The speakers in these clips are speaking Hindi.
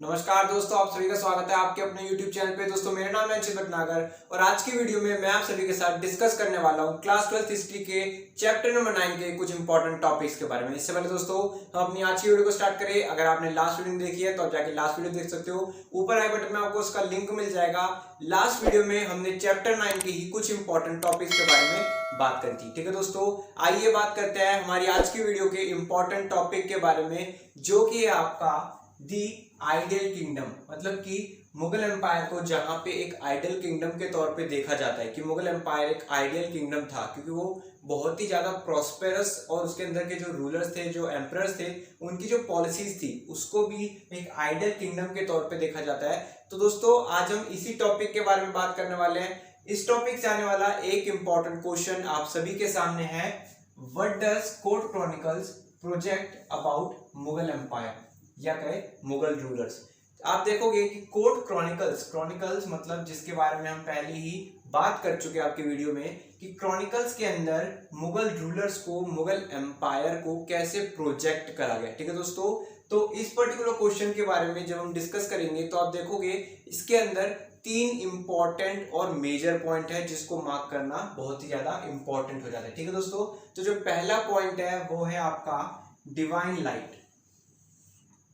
नमस्कार दोस्तों, आप सभी का स्वागत है आपके अपने YouTube चैनल पे। दोस्तों मेरा नाम है अंशित भटनागर और आज की वीडियो में मैं आप सभी के साथ डिस्कस करने वाला हूँ क्लास 12th हिस्ट्री के चैप्टर नंबर 9 के कुछ इंपॉर्टेंट टॉपिक्स के बारे में। इससे पहले दोस्तों हम अपनी आज की वीडियो को स्टार्ट करें। अगर आपने लास्ट वीडियो देखी है तो आप जाके लास्ट वीडियो देख सकते हो, ऊपर आई बटन में आपको उसका लिंक मिल जाएगा। लास्ट वीडियो में हमने चैप्टर 9 के ही कुछ इंपॉर्टेंट टॉपिक्स के बारे में बात करी थी। ठीक है दोस्तों, आइए बात करते हैं हमारी आज की वीडियो के इंपॉर्टेंट टॉपिक के बारे में, जो कि है आपका दी आइडियल किंगडम। मतलब कि मुगल एम्पायर को जहां पे एक आइडियल किंगडम के तौर पे देखा जाता है कि मुगल एम्पायर एक आइडियल किंगडम था, क्योंकि वो बहुत ही ज्यादा प्रॉस्पेरस और उसके अंदर के जो रूलर्स थे, जो एम्परर्स थे, उनकी जो पॉलिसीज थी उसको भी एक आइडियल किंगडम के तौर पे देखा जाता है। तो दोस्तों आज हम इसी टॉपिक के बारे में बात करने वाले हैं। इस टॉपिक से आने वाला एक इंपॉर्टेंट क्वेश्चन आप सभी के सामने है, what does court chronicles project about Mughal empire या कहे मुगल रूलर्स। आप देखोगे कि कोर्ट क्रॉनिकल्स मतलब जिसके बारे में हम पहले ही बात कर चुके हैं आपकी वीडियो में, कि क्रॉनिकल्स के अंदर मुगल रूलर्स को, मुगल एम्पायर को कैसे प्रोजेक्ट करा गया। ठीक है दोस्तों, तो इस पर्टिकुलर क्वेश्चन के बारे में जब हम डिस्कस करेंगे तो आप देखोगे इसके अंदर तीन इंपॉर्टेंट और मेजर पॉइंट है जिसको मार्क करना बहुत ही ज्यादा इंपॉर्टेंट हो जाता है। ठीक है दोस्तों, तो जो पहला पॉइंट है वो है आपका डिवाइन लाइट।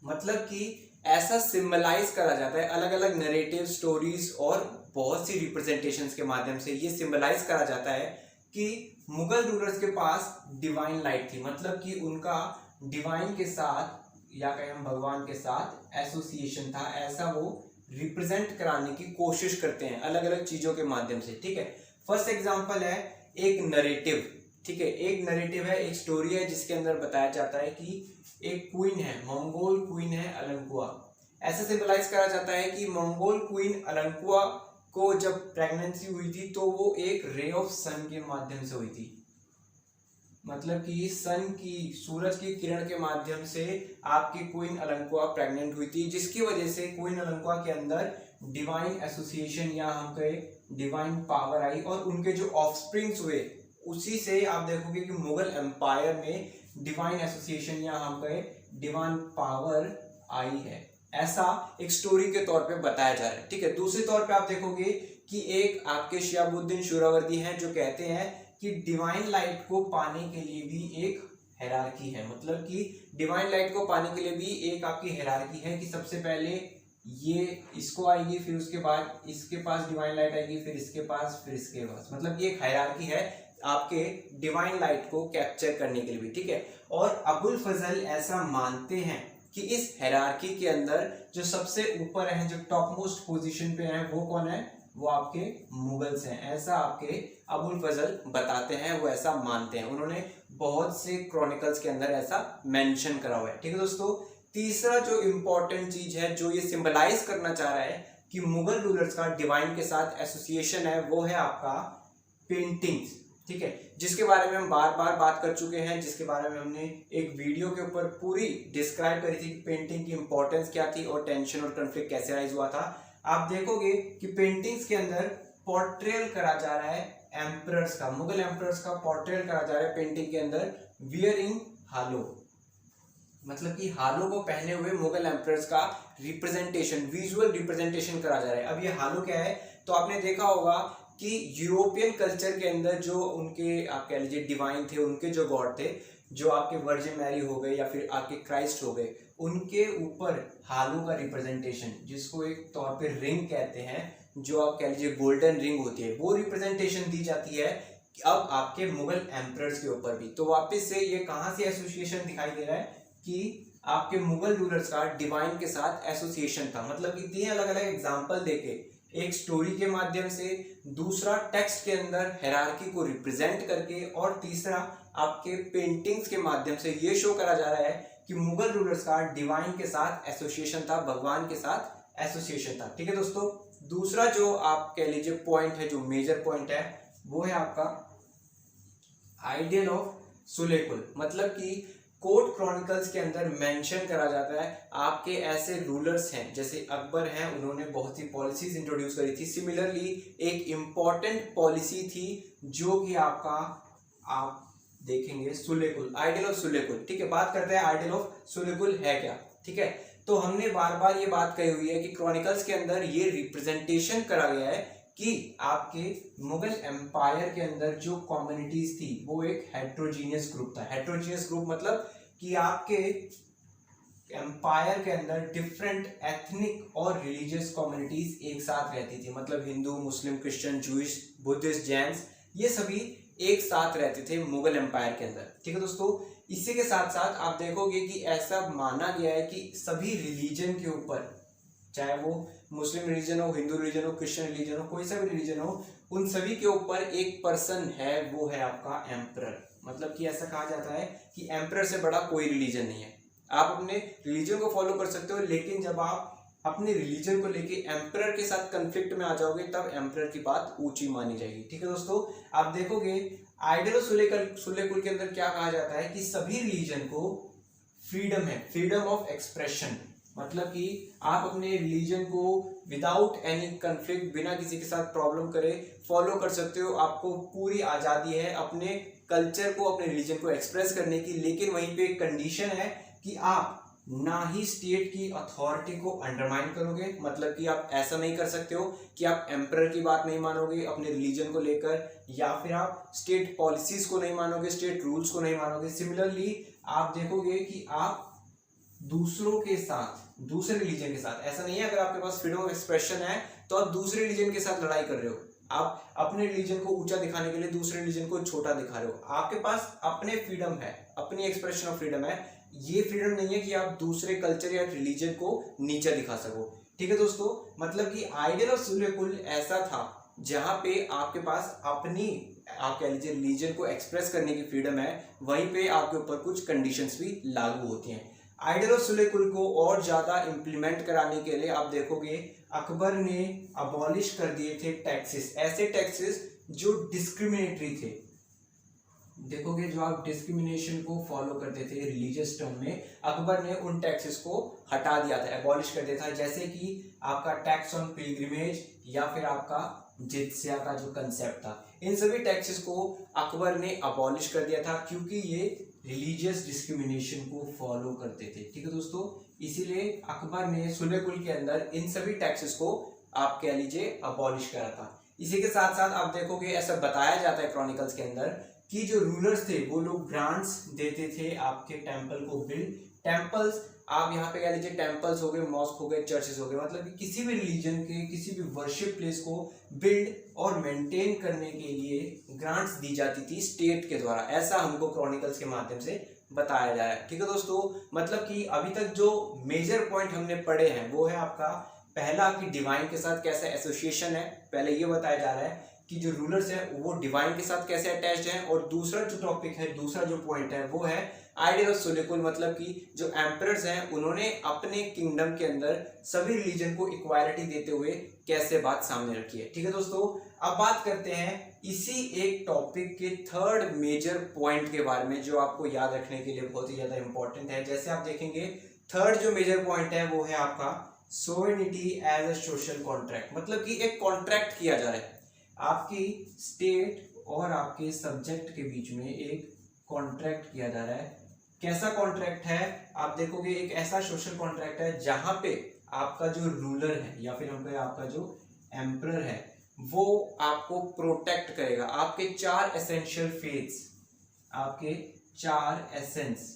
मतलब कि ऐसा सिंबलाइज करा जाता है अलग अलग नरेटिव स्टोरीज और बहुत सी रिप्रेजेंटेशंस के माध्यम से ये सिंबलाइज करा जाता है कि मुगल रूलर्स के पास डिवाइन लाइट थी। मतलब कि उनका डिवाइन के साथ या कहें हम भगवान के साथ एसोसिएशन था, ऐसा वो रिप्रेजेंट कराने की कोशिश करते हैं अलग अलग चीजों के माध्यम से। ठीक है, फर्स्ट एग्जांपल है एक नरेटिव। ठीक है, एक नरेटिव है, एक स्टोरी है जिसके अंदर बताया जाता है कि एक क्वीन है, मंगोल क्वीन है अलंकुआ। ऐसे सिंबलाइज करा जाता है कि मंगोल क्वीन अलंकुआ को जब प्रेगनेंसी हुई थी तो वो एक रे ऑफ सन के माध्यम से हुई थी। मतलब कि सन की, सूरज की किरण के माध्यम से आपकी क्वीन अलंकुआ प्रेग्नेंट हुई थी, जिसकी वजह से क्वीन अलंकुआ के अंदर डिवाइन एसोसिएशन या हम कहे डिवाइन पावर आई और उनके जो ऑफस्प्रिंग्स हुए उसी से आप देखोगे कि मुगल एम्पायर में डिवाइन एसोसिएशन या हम कहे डिवाइन पावर आई है। ऐसा एक स्टोरी के तौर पे बताया जा रहा है। ठीक है, दूसरे तौर पे आप देखोगे कि एक आपके शिहाबुद्दीन सुहरावर्दी हैं जो कहते हैं कि डिवाइन लाइट को पाने के लिए भी एक हायरार्की है। मतलब कि डिवाइन लाइट को पाने के लिए भी एक आपकी हायरार्की है कि सबसे पहले ये इसको आएगी, फिर उसके बाद इसके पास डिवाइन लाइट आएगी, फिर इसके पास, फिर इसके पास। मतलब ये एक हायरार्की है आपके डिवाइन लाइट को कैप्चर करने के लिए भी। ठीक है, और अबुल फजल ऐसा मानते हैं कि इस हायरार्की के अंदर जो सबसे ऊपर है, जो टॉप मोस्ट पोजीशन पे है, वो कौन है? वो आपके मुगल्स हैं। ऐसा आपके अबुल फजल बताते हैं, वो ऐसा मानते हैं। उन्होंने बहुत से क्रॉनिकल्स के अंदर ऐसा मेंशन करा हुआ है। ठीक है दोस्तों, तीसरा जो इंपॉर्टेंट चीज है जो ये सिंबलाइज करना चाह रहा है कि मुगल रूलर्स का डिवाइन के साथ एसोसिएशन है, वो है आपका पेंटिंग्स। ठीक है, जिसके बारे में हम बार बार बात कर चुके हैं, जिसके बारे में हमने एक वीडियो के ऊपर पूरी डिस्क्राइब करी थी कि पेंटिंग की इंपॉर्टेंस क्या थी और टेंशन और कॉन्फ्लिक्ट कैसे राइज हुआ था। आप देखोगे कि पेंटिंग्स के अंदर पोर्ट्रेल करा जा रहा है एम्परर्स का, मुगल एम्परर्स का पोर्ट्रेल करा जा रहा है पेंटिंग के अंदर, वियरिंग हालो। मतलब कि हालो को पहने हुए मुगल एम्परर्स का रिप्रेजेंटेशन, विजुअल रिप्रेजेंटेशन करा जा रहा है। अब ये हालो क्या है? तो आपने देखा होगा कि यूरोपियन कल्चर के अंदर जो उनके आप कह लीजिए डिवाइन थे, उनके जो गॉड थे, जो आपके वर्जिन मैरी हो गए या फिर आपके क्राइस्ट हो गए, उनके ऊपर हालो का रिप्रेजेंटेशन, जिसको एक तौर पे रिंग कहते हैं, जो आप कह लीजिए गोल्डन रिंग होती है, वो रिप्रेजेंटेशन दी जाती है अब आपके मुगल एम्परर्स के ऊपर भी। तो वापस से ये कहाँ से एसोसिएशन दिखाई दे रहा है कि आपके मुगल रूलर्स का डिवाइन के साथ एसोसिएशन था। मतलब कि तीन अलग अलग एग्जाम्पल देके, एक स्टोरी के माध्यम से, दूसरा टेक्स्ट के अंदर हायरार्की को रिप्रेजेंट करके, और तीसरा आपके पेंटिंग्स के माध्यम से ये शो करा जा रहा है कि मुगल रूलर्स का डिवाइन के साथ एसोसिएशन था, भगवान के साथ एसोसिएशन था। ठीक है दोस्तों, दूसरा जो आप कह लीजिए पॉइंट है, जो मेजर पॉइंट है, वो है आपका आइडियल ऑफ सुलेकुल। मतलब कि कोर्ट क्रॉनिकल्स के अंदर मेंशन करा जाता है आपके ऐसे रूलर्स हैं जैसे अकबर हैं, उन्होंने बहुत सी पॉलिसीज इंट्रोड्यूस करी थी। सिमिलरली एक इम्पॉर्टेंट पॉलिसी थी जो कि आपका आप देखेंगे सुलेकुल, आइडियल ऑफ सुलेकुल। ठीक है, बात करते हैं आइडियल ऑफ सुलेकुल है क्या। ठीक है, तो हमने बार बार ये बात कही हुई है कि क्रॉनिकल्स के अंदर ये रिप्रेजेंटेशन करा गया है कि आपके मुगल एम्पायर के अंदर जो कम्युनिटीज थी वो एक हेट्रोजीनियस ग्रुप था। हेट्रोजीनियस ग्रुप मतलब कि आपके एम्पायर के अंदर डिफरेंट एथनिक और रिलीजियस कम्युनिटीज एक साथ रहती थी, मतलब हिंदू, मुस्लिम, क्रिश्चियन, जूइश, बुद्धिस्ट, जैन्स, ये सभी एक साथ रहते थे मुगल एम्पायर के अंदर। ठीक है दोस्तों, इसी के साथ साथ आप देखोगे कि ऐसा माना गया है कि सभी रिलीजन के ऊपर, चाहे वो मुस्लिम रिलीजन हो, हिंदू रिलीजन हो, क्रिश्चियन रिलीजन हो, कोई सा भी रिलीजन हो, उन सभी के ऊपर एक पर्सन है, वो है आपका एम्परर। मतलब कि ऐसा कहा जाता है कि एम्परर से बड़ा कोई रिलीजन नहीं है। आप अपने रिलीजन को फॉलो कर सकते हो, लेकिन जब आप अपने रिलीजन को लेके एम्परर के साथ कन्फ्लिक्ट में आ जाओगे तब एम्परर की बात ऊंची मानी जाएगी। ठीक है दोस्तों, आप देखोगे आइडियल सुलेकुल के अंदर क्या कहा जाता है कि सभी रिलीजन को फ्रीडम है, फ्रीडम ऑफ एक्सप्रेशन, मतलब कि आप अपने रिलीजन को विदाउट एनी कन्फ्लिक्ट, बिना किसी के साथ प्रॉब्लम करे फॉलो कर सकते हो। आपको पूरी आज़ादी है अपने कल्चर को, अपने रिलीजन को एक्सप्रेस करने की, लेकिन वहीं पे एक कंडीशन है कि आप ना ही स्टेट की अथॉरिटी को अंडरमाइन करोगे। मतलब कि आप ऐसा नहीं कर सकते हो कि आप एम्परर की बात नहीं मानोगे अपने रिलीजन को लेकर, या फिर आप स्टेट पॉलिसीज को नहीं मानोगे, स्टेट रूल्स को नहीं मानोगे। सिमिलरली आप देखोगे कि आप दूसरों के साथ, दूसरे रिलीजन के साथ, ऐसा नहीं है अगर आपके पास फ्रीडम ऑफ एक्सप्रेशन है तो आप दूसरे रिलीजन के साथ लड़ाई कर रहे हो, आप अपने रिलीजन को ऊंचा दिखाने के लिए दूसरे रिलीजन को छोटा दिखा रहे हो। आपके पास अपने फ्रीडम है, अपनी एक्सप्रेशन ऑफ फ्रीडम है। ये फ्रीडम नहीं है कि आप दूसरे कल्चर या रिलीजन को नीचा दिखा सको। ठीक है दोस्तों, मतलब कि आइडियल ऑफ सुलेकुल ऐसा था जहां पे आपके पास अपनी, आप कह लीजिए, रिलीजन को एक्सप्रेस करने की फ्रीडम है, वहीं पे आपके ऊपर कुछ कंडीशंस भी लागू होती हैं। आइडियल ऑफ सुलेकुल को और ज्यादा इंप्लीमेंट कराने के लिए आप देखोगे अकबर ने अबॉलिश कर दिए थे टैक्सेस, ऐसे टैक्सेस जो डिस्क्रिमिनेटरी थे। देखोगे जो आप डिस्क्रिमिनेशन को फॉलो करते थे रिलीजियस टर्म में, अकबर ने उन टैक्सेस को हटा दिया था, एबॉलिश कर दिया था। जैसे कि आपका टैक्स ऑन पिलग्रिमेज या फिर आपका जित्सिया का जो कंसेप्ट था, इन सभी टैक्सेस को अकबर ने अबॉलिश कर दिया था क्योंकि ये रिलीजियस डिस्क्रिमिनेशन को फॉलो करते थे। ठीक है दोस्तों, इसीलिए अकबर ने सुलेकुल के अंदर इन सभी टैक्सेस को, आप कह लीजिए, अबॉलिश करा था। इसी के साथ साथ आप देखोगे ऐसा बताया जाता है क्रॉनिकल्स के अंदर कि जो रूलर्स थे वो लोग ग्रांट्स देते थे आपके टेम्पल को बिल्ड। टेम्पल्स, आप यहाँ पे कह लीजिए टेम्पल्स हो गए, मॉस्क हो गए, चर्चेस हो गए, मतलब कि किसी भी रिलीजन के किसी भी वर्शिप प्लेस को बिल्ड और मेंटेन करने के लिए ग्रांट्स दी जाती थी स्टेट के द्वारा। ऐसा हमको क्रॉनिकल्स के माध्यम से बताया जा रहा है। ठीक है दोस्तों, मतलब कि अभी तक जो मेजर पॉइंट हमने पढ़े हैं वो है आपका पहला कि डिवाइन के साथ कैसा एसोसिएशन है, पहले ये बताया जा रहा है कि जो रूलर्स हैं वो डिवाइन के साथ कैसे अटैच्ड हैं। और दूसरा जो टॉपिक है, दूसरा जो पॉइंट है वो है आइडियल ऑफ सुलेकुल, मतलब कि जो एम्परर्स हैं उन्होंने अपने किंगडम के अंदर सभी रिलीजन को इक्वालिटी देते हुए कैसे बात सामने रखी है। ठीक है दोस्तों, अब बात करते हैं इसी एक टॉपिक के थर्ड मेजर पॉइंट के बारे में जो आपको याद रखने के लिए बहुत ही ज्यादा इंपॉर्टेंट है। जैसे आप देखेंगे थर्ड जो मेजर पॉइंट है वो है आपका सोवेरेनिटी एज अ सोशल कॉन्ट्रैक्ट, मतलब कि एक कॉन्ट्रैक्ट किया जा रहा है आपकी स्टेट और आपके सब्जेक्ट के बीच में, एक कॉन्ट्रैक्ट किया जा रहा है। कैसा कॉन्ट्रैक्ट है, आप देखोगे एक ऐसा सोशल कॉन्ट्रैक्ट है जहां पे आपका जो रूलर है या फिर हम कहें आपका जो एम्परर है वो आपको प्रोटेक्ट करेगा। आपके 4 एसेंशियल फेथ्स, आपके 4 एसेंस,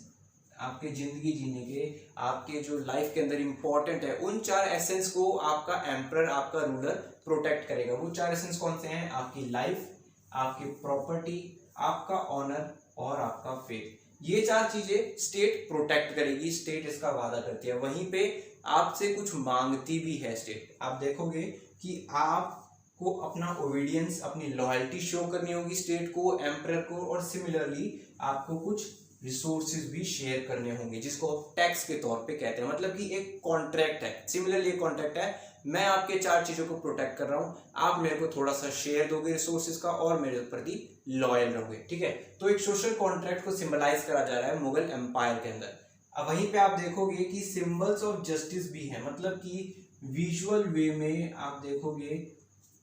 आपके जिंदगी जीने के, आपके जो लाइफ के अंदर इंपॉर्टेंट है, उन 4 एसेंस को आपका एम्परर, आपका रूलर प्रोटेक्ट करेगा। वो 4 एसेंस कौन से हैं? आपकी लाइफ, आपकी प्रॉपर्टी, आपका ऑनर और आपका फेथ। ये 4 चीजें स्टेट प्रोटेक्ट करेगी, स्टेट इसका वादा करती है। वहीं पे आपसे कुछ मांगती भी है स्टेट। आप देखोगे कि आपको अपना ओबीडियंस, अपनी लॉयल्टी शो करनी होगी स्टेट को, एम्परर को, और सिमिलरली आपको कुछ रिसोर्सेज भी शेयर करने होंगे जिसको टैक्स के तौर पे कहते हैं। मतलब कि एक कॉन्ट्रैक्ट है, सिमिलरली एक कॉन्ट्रैक्ट है, मैं आपके 4 चीजों को प्रोटेक्ट कर रहा हूं, आप मेरे को थोड़ा सा शेयर दोगे रिसोर्सेज का और मेरे प्रति लॉयल रहोगे। ठीक है, तो एक सोशल कॉन्ट्रैक्ट को सिंबलाइज करा जा रहा है मुगल एम्पायर के अंदर। अब वहीं पे आप देखोगे कि सिंबल्स ऑफ जस्टिस भी है, मतलब कि विजुअल वे में आप देखोगे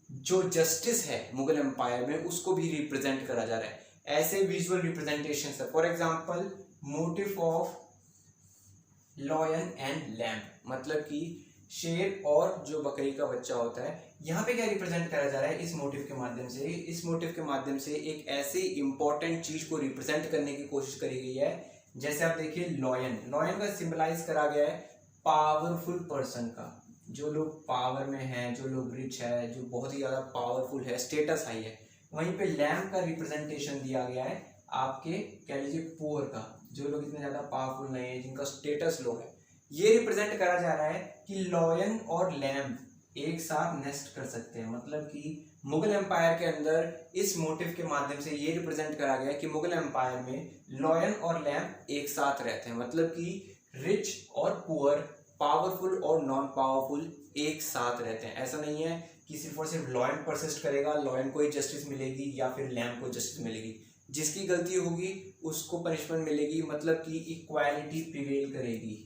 जो जस्टिस है मुगल एम्पायर में उसको भी रिप्रेजेंट करा जा रहा है। ऐसे विजुअल रिप्रेजेंटेशन है, for example motive of lion and lamb, मतलब कि शेर और जो बकरी का बच्चा होता है। यहाँ पे क्या रिप्रेजेंट करा जा रहा है इस मोटिव के माध्यम से? इस मोटिव के माध्यम से एक ऐसी इंपॉर्टेंट चीज को रिप्रेजेंट करने की कोशिश करी गई है। जैसे आप देखिए लॉयन, लॉयन का सिंबलाइज करा गया है पावरफुल पर्सन का, जो लोग पावर में हैं, जो लोग रिच है, जो बहुत ही ज्यादा पावरफुल है, स्टेटस हाई है। वहीं पे लैम्ब का रिप्रेजेंटेशन दिया गया है आपके कह लीजिए पुअर का, जो लोग इतने ज्यादा पावरफुल नहीं है, जिनका स्टेटस लो है। ये रिप्रेजेंट करा जा रहा है कि लॉयन और लैम्ब एक साथ नेस्ट कर सकते हैं। मतलब कि मुगल एम्पायर के अंदर इस मोटिव के माध्यम से ये रिप्रेजेंट करा गया कि मुगल एम्पायर में लॉयन और लैम्ब एक साथ रहते हैं। मतलब कि रिच और पुअर, पावरफुल और नॉन पावरफुल एक साथ रहते हैं। ऐसा नहीं है कि सिर्फ और सिर्फ लॉयन परसिस्ट करेगा, लॉयन को ही जस्टिस मिलेगी या फिर लैम्ब को जस्टिस मिलेगी। जिसकी गलती होगी उसको पनिशमेंट मिलेगी। मतलब कि इक्वालिटी प्रिवेल करेगी,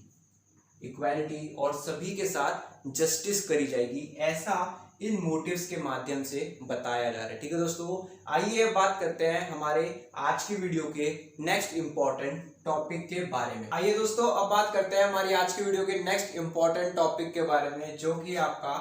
इक्वालिटी और सभी के साथ जस्टिस करी जाएगी, ऐसा इन मोटिव्स के माध्यम से बताया जा रहा है। ठीक है दोस्तों, आइए अब बात करते हैं हमारे आज की वीडियो के नेक्स्ट इंपॉर्टेंट टॉपिक के बारे में। आइए दोस्तों अब बात करते हैं हमारी आज की वीडियो के नेक्स्ट इंपॉर्टेंट टॉपिक के बारे में, जो कि आपका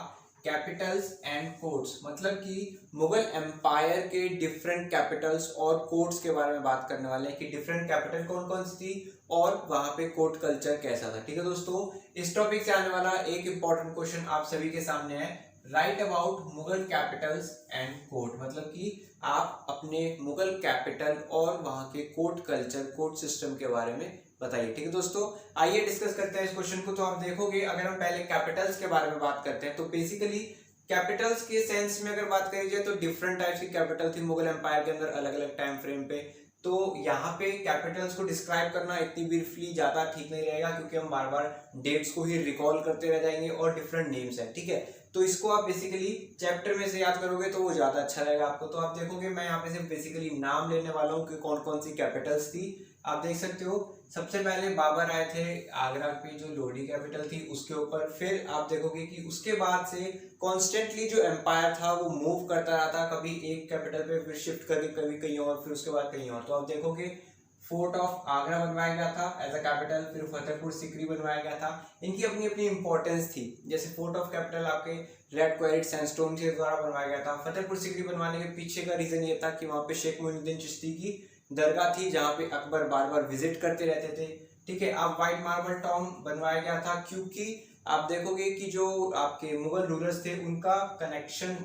कैपिटल्स एंड कोर्ट्स। मतलब कि मुगल एम्पायर के डिफरेंट कैपिटल्स और कोर्ट्स के बारे में बात करने वाले हैं कि डिफरेंट कैपिटल कौन कौन सी थी और वहां पे कोर्ट कल्चर कैसा था। ठीक है दोस्तों, इस टॉपिक से आने वाला एक इंपॉर्टेंट क्वेश्चन आप सभी के सामने है, right about Mughal Capitals and court. मतलब कि आप अपने मुगल कैपिटल और वहां के कोर्ट कल्चर, कोर्ट सिस्टम के बारे में बताइए। ठीक है दोस्तों, आइए डिस्कस करते हैं इस क्वेश्चन को। तो आप देखोगे अगर हम पहले कैपिटल्स के बारे में बात करते हैं तो बेसिकली कैपिटल्स के सेंस में अगर बात करी जाए तो डिफरेंट टाइप्स की कैपिटल थी मुगल एम्पायर के अंदर अलग अलग टाइम फ्रेम पे। तो यहाँ पे कैपिटल्स को डिस्क्राइब करना इतनी ब्रीफली ज्यादा ठीक नहीं रहेगा, क्योंकि हम बार बार डेट्स को ही रिकॉल करते रह जाएंगे और डिफरेंट नेम्स है। ठीक है, तो इसको आप बेसिकली चैप्टर में से याद करोगे तो वो ज्यादा अच्छा रहेगा आपको। तो आप देखोगे मैं यहाँ पे सिर्फ बेसिकली नाम लेने वाला हूँ कि कौन कौन सी कैपिटल्स थी। आप देख सकते हो सबसे पहले बाबर आए थे आगरा पे, जो लोधी कैपिटल थी उसके ऊपर। फिर आप देखोगे कि उसके बाद से कॉन्स्टेंटली जो एम्पायर था वो मूव करता रहा था, कभी एक कैपिटल पे फिर शिफ्ट करके कभी कहीं और, फिर उसके बाद कहीं और। तो आप देखोगे फोर्ट ऑफ आगरा बनवाया गया था एज अ कैपिटल, फिर फतेहपुर सिकरी बनवाया गया था। इनकी अपनी अपनी इंपॉर्टेंस थी। जैसे फोर्ट ऑफ कैपिटल आपके रेड क्वेरिट सैंडस्टोन के द्वारा बनवाया गया था। फतेहपुर सिकरी बनवाने के पीछे का रीजन ये था कि वहां पे शेख मोइनुद्दीन चिश्ती की दरगाह थी, जहाँ पे अकबर बार बार विजिट करते रहते थे। ठीक है, अब व्हाइट मार्बल टॉम बनवाया गया था क्योंकि आप देखोगे कि जो आपके मुगल रूलर्स थे उनका कनेक्शन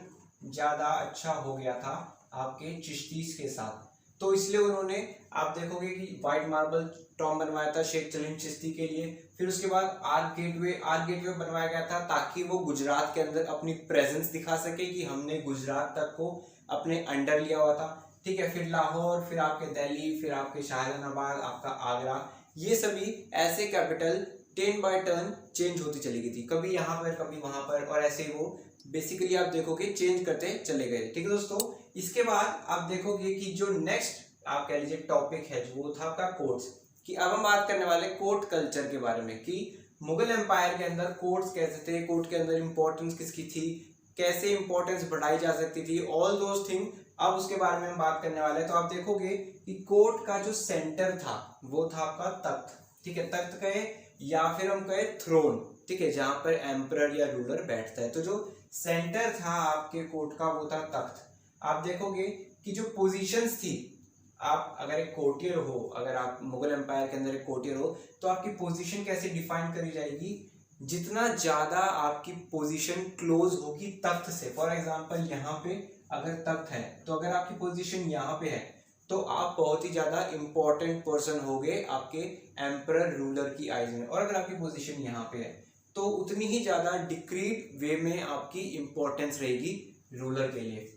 ज्यादा अच्छा हो गया था आपके चिश्तीस के साथ, तो इसलिए उन्होंने आप देखोगे कि व्हाइट मार्बल टॉम बनवाया था शेख सलीम चिश्ती के लिए। फिर उसके बाद आर्क गेटवे बनवाया गया था ताकि वो गुजरात के अंदर अपनी प्रेजेंस दिखा सके कि हमने गुजरात तक को अपने अंडर लिया हुआ था। ठीक है, फिर लाहौर, फिर आपके दिल्ली, फिर आपके शाहजहानाबाद, आपका आगरा, ये सभी ऐसे capital turn by turn change होती चली गई थी, कभी यहाँ पर कभी वहां पर, और ऐसे वो बेसिकली आप देखोगे चेंज करते चले गए। ठीक है दोस्तों, इसके बाद आप देखोगे कि जो नेक्स्ट आप कह लीजिए टॉपिक है वो था आपका कोर्ट्स, कि अब हम बात करने वाले कोर्ट कल्चर के बारे में कि मुगल एम्पायर के अंदर कोर्ट्स कैसे थे, कोर्ट के अंदर इंपॉर्टेंस किसकी थी, कैसे इंपॉर्टेंस बढ़ाई जा सकती थी, ऑल दोज थिंग अब उसके बारे में हम बात करने वाले हैं। तो आप देखोगे कि कोर्ट का जो सेंटर था वो था आपका तख्त। ठीक है, तख्त कहे या फिर हम कहे थ्रोन। ठीक है, जहां पर एम्परर या रूलर बैठता है। तो जो सेंटर था आपके कोर्ट का वो था तख्त। आप देखोगे कि जो पोजीशंस थी, आप अगर एक कोर्टियर हो, अगर आप मुगल एम्पायर के अंदर एक कोर्टियर हो तो आपकी पोजीशन कैसे डिफाइन करी जाएगी, जितना ज्यादा आपकी पोजीशन क्लोज होगी तख्त से। फॉर एग्जांपल यहाँ पे अगर तख्त है तो अगर आपकी पोजीशन यहाँ पे है तो आप बहुत ही ज्यादा इंपॉर्टेंट पर्सन होगे आपके एम्परर रूलर की आईज में, और अगर आपकी पोजीशन यहाँ पे है तो उतनी ही ज्यादा डिक्रीड वे में आपकी इंपॉर्टेंस रहेगी रूलर के लिए।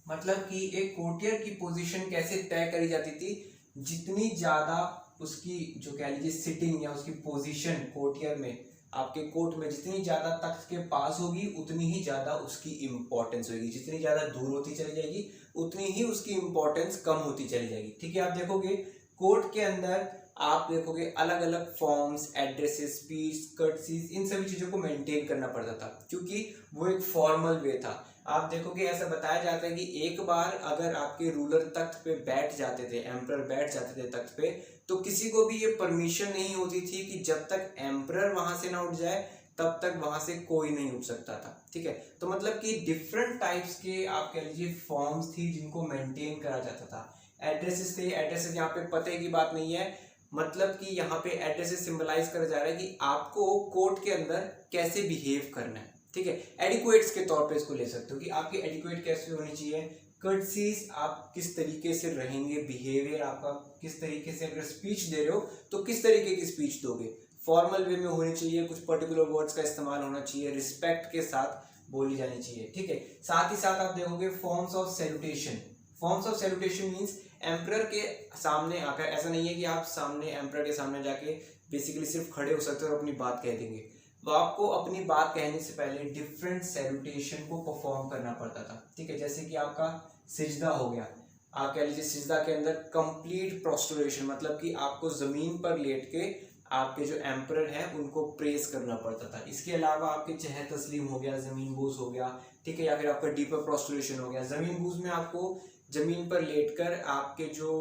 मतलब कि एक कोर्टियर की पोजीशन कैसे तय करी जाती थी, जितनी ज्यादा उसकी जो कह लीजिए सिटिंग या उसकी पोजीशन कोर्टियर में, आपके कोर्ट में जितनी ज्यादा तख्त के पास होगी उतनी ही ज्यादा उसकी इंपॉर्टेंस होगी, जितनी ज्यादा दूर होती चली जाएगी उतनी ही उसकी इंपॉर्टेंस कम होती चली जाएगी। ठीक है, आप देखोगे कोर्ट के अंदर आप देखोगे अलग अलग फॉर्म्स, एड्रेसेस, स्पीच, कर्टसीज, इन सभी चीज़ों को मेंटेन करना पड़ता था क्योंकि वो एक फॉर्मल वे था। आप देखोगे ऐसा बताया जाता है कि एक बार अगर आपके रूलर तख्त पे बैठ जाते थे, एम्परर बैठ जाते थे तख्त पे, तो किसी को भी ये परमिशन नहीं होती थी कि जब तक एम्परर वहां से ना उठ जाए तब तक वहां से कोई नहीं उठ सकता था। ठीक है, तो मतलब कि डिफरेंट टाइप्स के आप कह लीजिए फॉर्म्स थी जिनको मेंटेन करा जाता था। एड्रेसेस थे, एड्रेसेस यहाँ पे पते की बात नहीं है, मतलब कि यहाँ पे एड्रेसेस सिंबलाइज करा जा रहा है कि आपको कोर्ट के अंदर कैसे बिहेव करना है। ठीक है, एडिक्वेट्स के तौर पे इसको ले सकते हो कि आपकी एडिक्वेट कैसे होनी चाहिए, कर्टसीज आप किस तरीके से रहेंगे, बिहेवियर आपका किस तरीके से, अगर स्पीच दे रहे हो तो किस तरीके की स्पीच दोगे, फॉर्मल वे में होनी चाहिए, कुछ पर्टिकुलर वर्ड्स का इस्तेमाल होना चाहिए, रिस्पेक्ट के साथ बोली जानी चाहिए। ठीक है, साथ ही साथ आप देखोगे forms of salutation. Forms of salutation means emperor के सामने आकर, ऐसा नहीं है कि आप सामने एम्परर के सामने जाके बेसिकली सिर्फ खड़े हो सकते हो और अपनी बात कह देंगे। वो आपको अपनी बात कहने से पहले डिफरेंट सैल्यूटेशन को परफॉर्म करना पड़ता था। ठीक है, जैसे कि आपका सिजदा हो गया, आप कह लीजिए सिजदा के अंदर कंप्लीट प्रोस्ट्रेशन, मतलब कि आपको जमीन पर लेट के आपके जो एम्परर हैं उनको प्रेस करना पड़ता था। इसके अलावा आपके चेहर तस्लीम हो गया, जमीन बूज हो गया, ठीक है, या फिर आपका डीपर प्रोस्ट्रेशन हो गया। जमीन बूज में आपको जमीन पर लेटकर आपके जो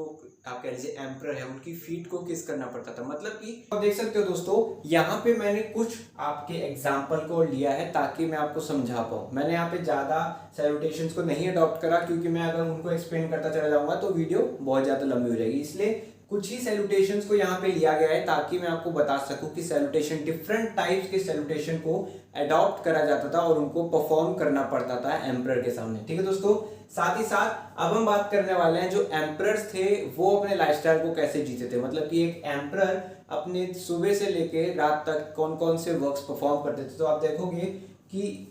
आप कह लीजिए एम्परर है उनकी फीट को किस करना पड़ता था। मतलब कि आप देख सकते हो दोस्तों, यहाँ पे मैंने कुछ आपके एग्जाम्पल को लिया है ताकि मैं आपको समझा पाऊँ। मैंने यहाँ पे ज्यादा सैल्यूटेशंस को नहीं अडॉप्ट करा क्योंकि मैं अगर उनको एक्सप्लेन करता चला जाऊंगा तो वीडियो बहुत ज्यादा लंबी हो जाएगी, इसलिए कुछ ही सैल्यूटेशंस को यहाँ पे लिया गया है ताकि मैं आपको बता सकूं कि सैल्यूटेशन, डिफरेंट टाइप्स के सैल्यूटेशन को अडॉप्ट करा जाता था और उनको परफॉर्म करना पड़ता था एम्परर के सामने। ठीक है दोस्तों, साथ ही साथ अब हम बात करने वाले हैं जो एम्परर्स थे वो अपने लाइफस्टाइल को कैसे जीते थे। मतलब कि एक एम्परर अपने सुबह से लेके रात तक कौन कौन से वर्क्स परफॉर्म करते थे। तो आप देखोगे कि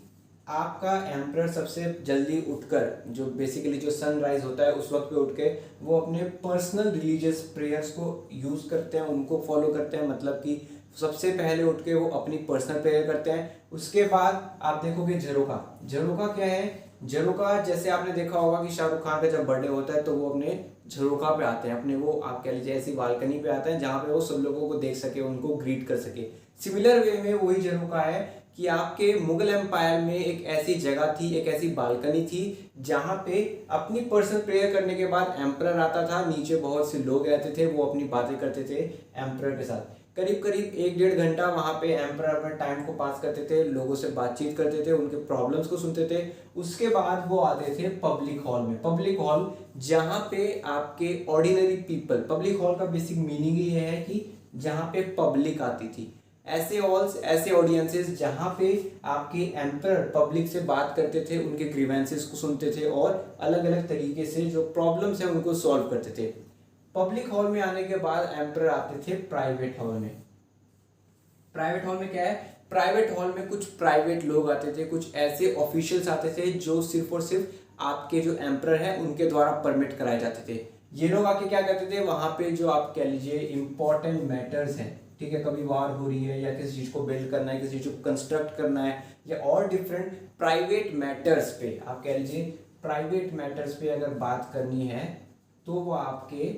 आपका एम्परर सबसे जल्दी उठकर, जो बेसिकली जो सनराइज होता है उस वक्त पे उठ के वो अपने पर्सनल रिलीजियस प्रेयर्स को यूज करते हैं, उनको फॉलो करते हैं। मतलब कि सबसे पहले उठ के वो अपनी पर्सनल प्रेयर करते हैं। उसके बाद आप देखोगे झरोका। झरोका क्या है? झरोका जैसे आपने देखा होगा कि शाहरुख खान का जब बर्थडे होता है तो वो अपने झरोका पे आते हैं, अपने वो आप कह लीजिए ऐसी बालकनी पे आते हैं जहाँ पे वो सब लोगों को देख सके, उनको ग्रीट कर सके। सिमिलर वे में वही झरोका है कि आपके मुगल एम्पायर में एक ऐसी जगह थी, एक ऐसी बालकनी थी जहाँ पे अपनी पर्सनल प्रेयर करने के बाद एम्परर आता था, नीचे बहुत से लोग रहते थे, वो अपनी बातें करते थे एम्परर के साथ। करीब करीब 1-1.5 घंटा वहाँ पे एम्परर अपने टाइम को पास करते थे, लोगों से बातचीत करते थे, उनके प्रॉब्लम्स को सुनते थे। उसके बाद वो आते थे पब्लिक हॉल में। पब्लिक हॉल जहाँ पे आपके ऑर्डिनरी पीपल, पब्लिक हॉल का बेसिक मीनिंग ही है कि जहाँ पे पब्लिक आती थी। ऐसे हॉल्स, ऐसे ऑडियंसेस जहाँ पे आपके एम्परर पब्लिक से बात करते थे, उनके ग्रीवेंसेस को सुनते थे और अलग अलग तरीके से जो प्रॉब्लम्स हैं उनको सॉल्व करते थे। पब्लिक हॉल में आने के बाद एम्परर आते थे प्राइवेट हॉल में। प्राइवेट हॉल में क्या है? प्राइवेट हॉल में कुछ प्राइवेट लोग आते थे, कुछ ऐसे ऑफिशियल्स आते थे जो सिर्फ और सिर्फ आपके जो एम्परर है उनके द्वारा परमिट कराए जाते थे। ये लोग आके क्या करते थे, वहां पे जो आप कह लीजिए इंपॉर्टेंट मैटर्स हैं, ठीक है, कभी वार हो रही है या किसी चीज को बिल्ड करना है, किसी चीज को कंस्ट्रक्ट करना है, या और डिफरेंट प्राइवेट मैटर्स पे, आप कह लीजिए प्राइवेट मैटर्स पे अगर बात करनी है तो वो आपके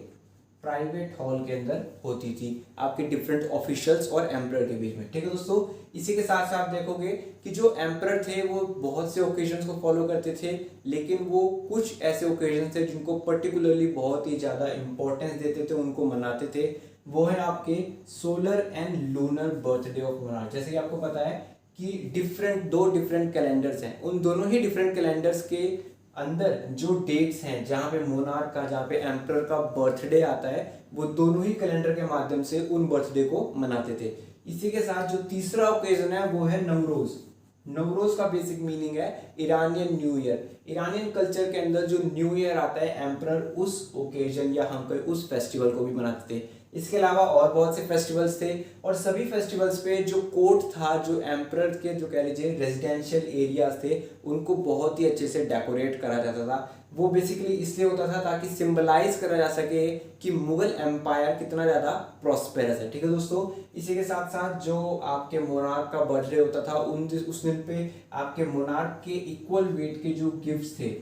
प्राइवेट हॉल के अंदर होती थी, आपके डिफरेंट ऑफिशियल्स और एम्परर के बीच में। ठीक है दोस्तों, इसी के साथ साथ देखोगे कि जो एम्परर थे वो बहुत से ओकेजन्स को फॉलो करते थे, लेकिन वो कुछ ऐसे ओकेजन्स थे जिनको पर्टिकुलरली बहुत ही ज़्यादा इंपॉर्टेंस देते थे, उनको मनाते थे। वो है आपके solar and lunar birthday of monarch. जैसे कि आपको पता है कि दो डिफरेंट कैलेंडर्स हैं, उन दोनों ही डिफरेंट कैलेंडर्स के अंदर जो डेट्स हैं जहाँ पे मोनार्क का, जहाँ पे एम्परर का बर्थडे आता है, वो दोनों ही कैलेंडर के माध्यम से उन बर्थडे को मनाते थे। इसी के साथ जो तीसरा ओकेजन है वो है नवरोज। नवरोज का बेसिक मीनिंग है Iranian new year. Iranian culture के अंदर जो न्यू ईयर आता है, एम्परर उस ओकेजन या हम कहें उस फेस्टिवल को भी मनाते थे। इसके अलावा और बहुत से फेस्टिवल्स थे और सभी फेस्टिवल्स पे जो कोर्ट था, जो एम्परर के जो कह लीजिए रेजिडेंशियल एरियाज थे, उनको बहुत ही अच्छे से डेकोरेट करा जाता था। वो बेसिकली इसलिए होता था ताकि सिंबलाइज करा जा सके कि मुगल एम्पायर कितना ज़्यादा प्रॉस्पेरस है। ठीक है दोस्तों, इसी के साथ साथ जो आपके मोनार्क का बर्थडे होता था उस दिन पे आपके मोनार्क के इक्वल वेट के जो गिफ्ट्स थे,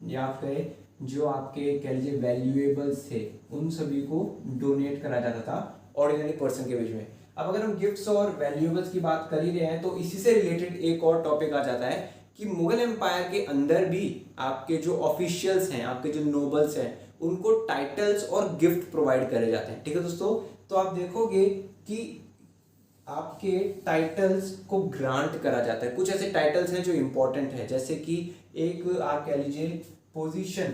या आप कहें जो आपके कह लीजिए वैल्यूएबल्स थे उन सभी को डोनेट करा जाता था ऑर्डिनरी पर्सन के बीच में। अब अगर हम गिफ्ट्स और वैल्यूएबल्स की बात कर ही रहे हैं तो इसी से रिलेटेड एक और टॉपिक आ जाता है कि मुगल एम्पायर के अंदर भी आपके जो ऑफिशियल्स हैं, आपके जो नोबल्स हैं, उनको टाइटल्स और गिफ्ट प्रोवाइड करे जाते हैं। ठीक है दोस्तों, तो आप देखोगे कि आपके टाइटल्स को ग्रांट करा जाता है। कुछ ऐसे टाइटल्स हैं जो इंपॉर्टेंट है, जैसे कि एक आप कह लीजिए पोजीशन।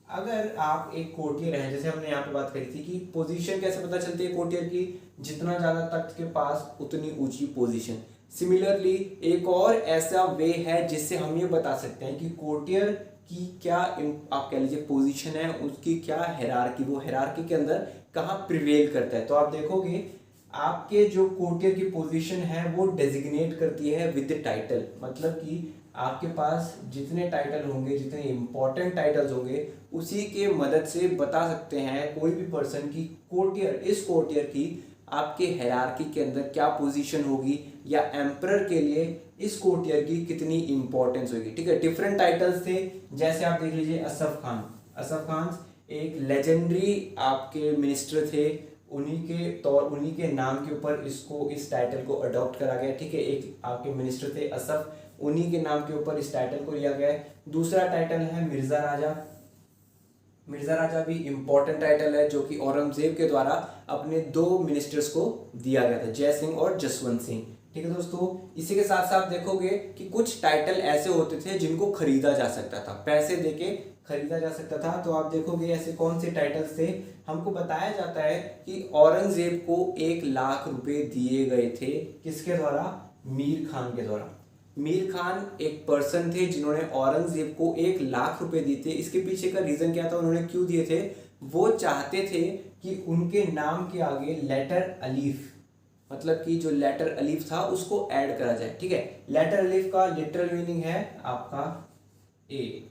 अगर आप एक कोर्टियर हैं, जैसे हमने यहाँ पे बात करी थी कि पोजीशन कैसे पता चलती है कोर्टियर की, जितना ज्यादा तख्त के पास उतनी ऊंची पोजीशन। सिमिलरली एक और ऐसा वे है जिससे हम ये बता सकते हैं कि कोर्टियर की क्या आप कह लीजिए पोजीशन है, उसकी क्या हायरार्की, वो हायरार्की के अंदर कहाँ प्रिवेल करता है। तो आप देखोगे आपके जो कोर्टियर की पोजीशन है वो डेजिग्नेट करती है विद टाइटल। मतलब कि आपके पास जितने टाइटल होंगे, जितने इंपॉर्टेंट टाइटल्स होंगे, उसी के मदद से बता सकते हैं कोई भी पर्सन की कोर्टियर, इस कोर्टियर की आपके हायरार्की के अंदर क्या पोजीशन होगी, या एम्परर के लिए इस कोर्टियर की कितनी इंपॉर्टेंस होगी। ठीक है, डिफरेंट टाइटल्स थे, जैसे आप देख लीजिए असफ खान। असफ खान एक लेजेंडरी आपके मिनिस्टर थे, उन्हीं के नाम के ऊपर इस टाइटल को अडॉप्ट करा गया। ठीक है, एक आपके मिनिस्टर थे असफ, उन्हीं के नाम के ऊपर इस टाइटल को लिया गया है। दूसरा टाइटल है मिर्जा राजा। मिर्जा राजा भी इंपॉर्टेंट टाइटल है जो कि औरंगजेब के द्वारा अपने 2 मिनिस्टर्स को दिया गया था, जय सिंह और जसवंत सिंह। ठीक है दोस्तों, इसी के साथ साथ देखोगे कि कुछ टाइटल ऐसे होते थे जिनको खरीदा जा सकता था, पैसे देके खरीदा जा सकता था। तो आप देखोगे ऐसे कौन से टाइटल्स थे। हमको बताया जाता है कि औरंगजेब को 1 लाख रुपए दिए गए थे, किसके द्वारा? मीर खान के द्वारा। मीर खान एक पर्सन थे जिन्होंने औरंगजेब को 1 लाख रुपए दिए थे। इसके पीछे का रीजन क्या था, उन्होंने क्यों दिए थे? वो चाहते थे कि उनके नाम के आगे लेटर अलीफ, मतलब कि जो लेटर अलीफ था उसको ऐड करा जाए। ठीक है, लेटर अलीफ का लिटरल मीनिंग है आपका ए।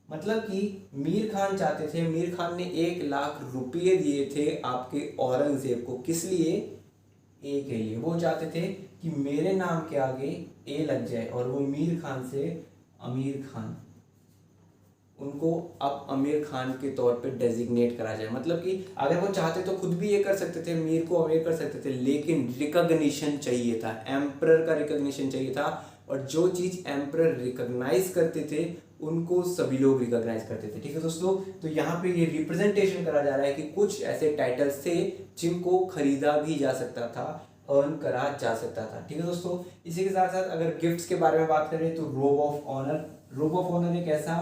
मतलब कि मीर खान चाहते थे, मीर खान ने 1 लाख रुपये दिए थे आपके औरंगजेब को, किस लिए? ए के लिए। वो चाहते थे कि मेरे नाम के आगे ए लग जाए, और वो मीर खान से अमीर खान, उनको अब अमीर खान के तौर पे डेजिग्नेट करा जाए। मतलब कि अगर वो चाहते तो खुद भी ये कर सकते थे, मीर को अमीर कर सकते थे, लेकिन रिकॉग्निशन चाहिए था, एम्परर का रिकॉग्निशन चाहिए था। और जो चीज एम्परर रिकॉग्नाइज करते थे उनको सभी लोग रिकॉग्नाइज करते थे। ठीक है दोस्तों, तो यहाँ पे ये रिप्रेजेंटेशन करा जा रहा है कि कुछ ऐसे टाइटल्स थे जिनको खरीदा भी जा सकता था, अर्न करा जा सकता था। ठीक है दोस्तों, इसी के साथ साथ अगर गिफ्ट्स के बारे में बात करें तो robe of honour. Robe of honour एक ऐसा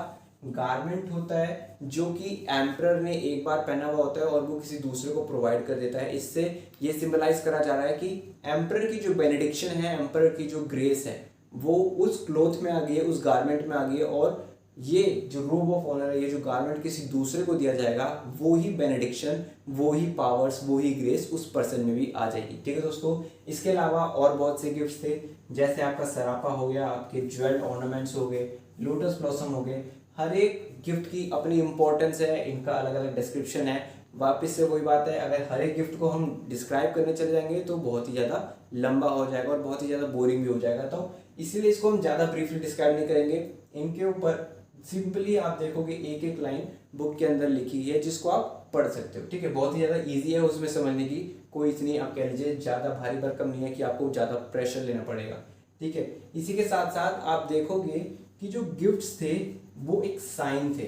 गारमेंट होता है जो कि एम्परर ने एक बार पहना हुआ होता है और वो किसी दूसरे को प्रोवाइड कर देता है। इससे ये सिंबलाइज करा जा रहा है कि एम्परर की जो बेनेडिक्शन है, एम्परर की जो ग्रेस है, वो उस क्लोथ में आ गई है, उस गारमेंट में आ गई है, और ये जो रोब ऑफ ऑनर है, ये जो गारमेंट किसी दूसरे को दिया जाएगा, वो ही बेनेडिक्शन, वो ही पावर्स, वो ही ग्रेस उस पर्सन में भी आ जाएगी। ठीक है दोस्तों, इसके अलावा और बहुत से गिफ्ट्स थे, जैसे आपका सरापा हो गया, आपके ज्वेल्ड ऑर्नामेंट्स हो गए, लोटस ब्लॉसम हो गए। हर एक गिफ्ट की अपनी इंपॉर्टेंस है, इनका अलग अलग डिस्क्रिप्शन है। वापस से वही बात है, अगर हर एक गिफ्ट को हम डिस्क्राइब करने चले जाएंगे तो बहुत ही ज़्यादा लंबा हो जाएगा और बहुत ही ज़्यादा बोरिंग भी हो जाएगा, तो इसीलिए इसको हम ज़्यादा ब्रीफली डिस्क्राइब नहीं करेंगे। इनके ऊपर सिंपली आप देखोगे एक एक लाइन बुक के अंदर लिखी है जिसको आप पढ़ सकते हो। ठीक है, बहुत ही ज़्यादा ईजी है उसमें समझने की, कोई इतनी आप कह लीजिए ज़्यादा भारी भरकम नहीं है कि आपको ज़्यादा प्रेशर लेना पड़ेगा। ठीक है, इसी के साथ साथ आप देखोगे कि जो गिफ्ट्स थे वो एक साइन थे,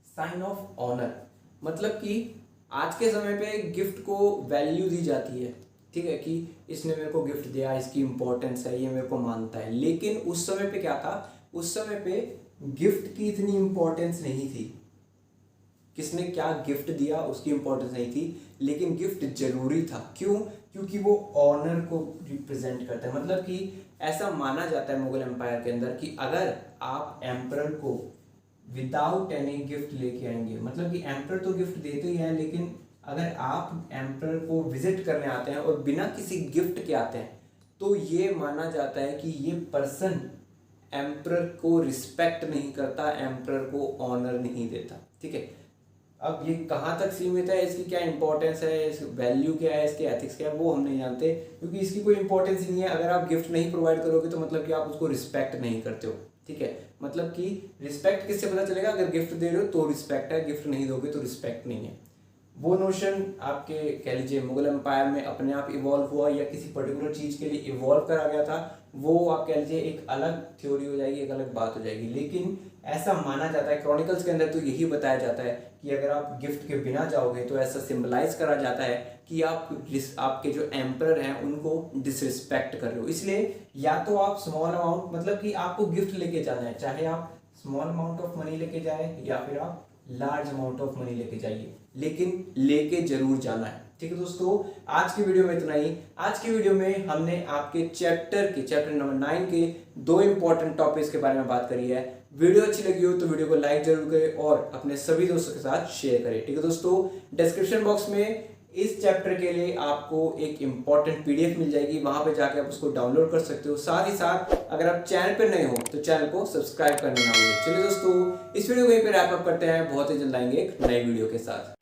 साइन ऑफ ऑनर। मतलब कि आज के समय पे गिफ्ट को वैल्यू दी जाती है। ठीक है, कि इसने मेरे को गिफ्ट दिया, इसकी इंपॉर्टेंस है, ये मेरे को मानता है। लेकिन उस समय पे क्या था, उस समय पे गिफ्ट की इतनी इंपॉर्टेंस नहीं थी। किसने क्या गिफ्ट दिया उसकी इंपॉर्टेंस नहीं थी, लेकिन गिफ्ट जरूरी था। क्यों? क्योंकि वो ऑनर को रिप्रेजेंट करता है। मतलब कि ऐसा माना जाता है मुगल एम्पायर के अंदर कि अगर आप एम्परर को विदाउट एनी गिफ्ट लेके आएंगे, मतलब कि एम्परर तो गिफ्ट देते ही है, लेकिन अगर आप एम्परर को विजिट करने आते हैं और बिना किसी गिफ्ट के आते हैं, तो ये माना जाता है कि ये पर्सन एम्परर को रिस्पेक्ट नहीं करता, एम्परर को ऑनर नहीं देता। ठीक है, अब ये कहाँ तक सीमित है, इसकी क्या इंपॉर्टेंस है, इसकी वैल्यू क्या है, इसके एथिक्स क्या है, वो हम नहीं जानते, क्योंकि इसकी कोई इंपॉर्टेंस ही नहीं है। अगर आप गिफ्ट नहीं प्रोवाइड करोगे तो मतलब कि आप उसको रिस्पेक्ट नहीं करते हो। ठीक है, मतलब कि रिस्पेक्ट किससे पता चलेगा? अगर गिफ्ट दे रहे हो तो रिस्पेक्ट है, गिफ्ट नहीं दोगे तो रिस्पेक्ट नहीं है। वो नोशन आपके कह लीजिए मुगल एम्पायर में अपने आप इवॉल्व हुआ या किसी पर्टिकुलर चीज़ के लिए इवॉल्व करा गया था, वो आप कह लीजिए एक अलग थ्योरी हो जाएगी, एक अलग बात हो जाएगी। लेकिन ऐसा माना जाता है, क्रॉनिकल्स के अंदर तो यही बताया जाता है कि अगर आप गिफ्ट के बिना जाओगे तो ऐसा सिंबलाइज करा जाता है कि आप आपके जो एम्परर हैं उनको डिसरिस्पेक्ट कर रहे हो। इसलिए या तो आप स्मॉल अमाउंट, मतलब कि आपको गिफ्ट लेके जाना है, चाहे आप स्मॉल अमाउंट ऑफ मनी लेके जाए या फिर आप लार्ज अमाउंट ऑफ मनी लेके जाइए, लेकिन लेके जरूर जाना है। ठीक है दोस्तों, आज की वीडियो में इतना ही। आज की वीडियो में हमने आपके चैप्टर नंबर 9 के 2 इंपॉर्टेंट टॉपिक्स के बारे में बात करी है। वीडियो अच्छी लगी हो तो वीडियो को लाइक जरूर करें और अपने सभी दोस्तों के साथ शेयर करें। ठीक है दोस्तों, डिस्क्रिप्शन बॉक्स में इस चैप्टर के लिए आपको एक इंपॉर्टेंट पीडीएफ मिल जाएगी, वहां पे जाके आप उसको डाउनलोड कर सकते हो। साथ ही साथ अगर आप चैनल पर नए हो तो चैनल को सब्सक्राइब करना ना भूलें। चलिए दोस्तों, इस वीडियो को यहीं पे रैप अप करते हैं, बहुत ही जल्द आएंगे एक नई वीडियो के साथ।